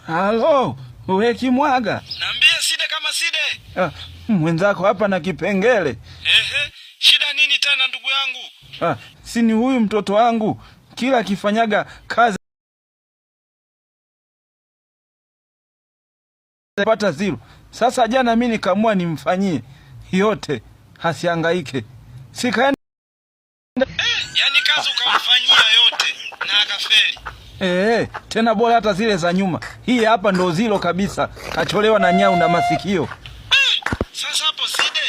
Halo, wewe Kimwaga. Niambie Side kama Side. Mwenzako hapa na kipengele. Shida nini tena ndugu yangu? Si ni huyu mtoto wangu. Kila akifanyaga kazi pata zero. Sasa jana mimi nikamua nimfanyie yote, hasihangaike. Sikaenda yani kazi ukamfanyia yote na akafeli. Tena bora hata zile za nyuma. Hii hapa ndo zilo kabisa. Kacholewa na nyau na masikio. Sasa hapo Side,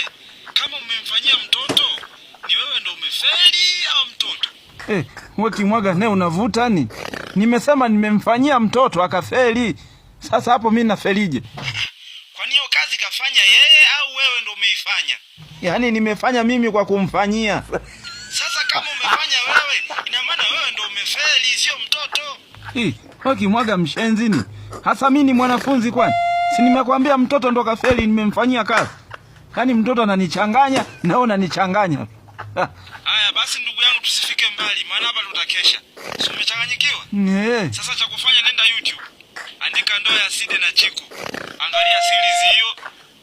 kama umemfanyia mtoto, ni wewe ndo umefeli au mtoto? Wewe Kimwaga naye unavuta ni? Nimesema nimemfanyia mtoto akafeli. Sasa hapo mimi nafelije? Kwani hiyo kazi kafanya yeye au wewe ndo umeifanya? Yaani nimefanya mimi kwa kumfanyia. Sasa kama umefanya wewe, ina maana wewe ndo umefeli, sio mtoto. Wewe Kimwaga mshenzini. Hasa mimi ni mwanafunzi kwani? Si nimekwambia mtoto ndo kafeli nimemfanyia kazi. Yaani mtoto ananichanganya na wewe unanichanganya. Haya basi ndugu yangu tusifike mbali, maana hapa tutakesha. Si umechanganyikiwa? Sasa cha kufanya nenda YouTube. Andika ndoa ya Side na Chiku. Angalia series hiyo,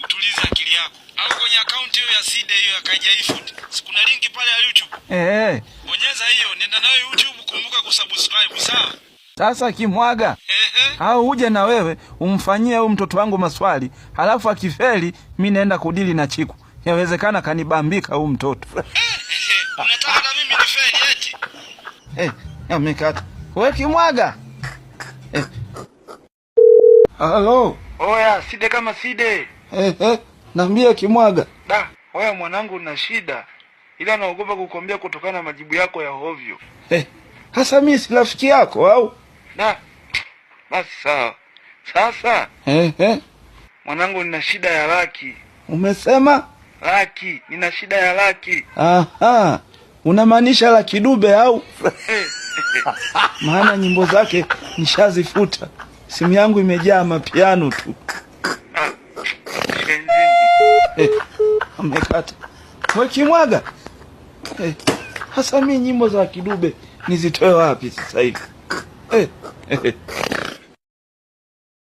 utulize akili yako. Au kwenye account hiyo ya Side hiyo ya Kajai Food. Kuna linki pale ya YouTube. Bonyeza hiyo, nenda nayo YouTube, kumbuka kusubscribe, sawa? Sasa Kimwaga. Au uje na wewe umfanyie huyu mtoto wangu maswali, halafu akifeli mimi naenda kudili na Chiku. Yawezekana kanibambika huyu mtoto. Unataka na mimi nifeli eti? Amekata. Wewe Kimwaga. Halo. Oya, Side kama Side. Naambia Kimwaga. Oya mwanangu na shida. Ila naogopa kukwambia kutokana na majibu yako ya hovyo. Hasa mimi si rafiki yako au? Basi sawa. Sasa. Mwanangu nina shida ya laki. Umesema? Laki, nina shida ya laki. Unamaanisha Lucky Dube au? Maana nyimbo zake nishazifuta. Simu yangu imejaa mapiano tu. Amekata. Wewe Kimwaga. Hasa mimi nyimbo za Lucky Dube nizitoe wapi sasa hivi?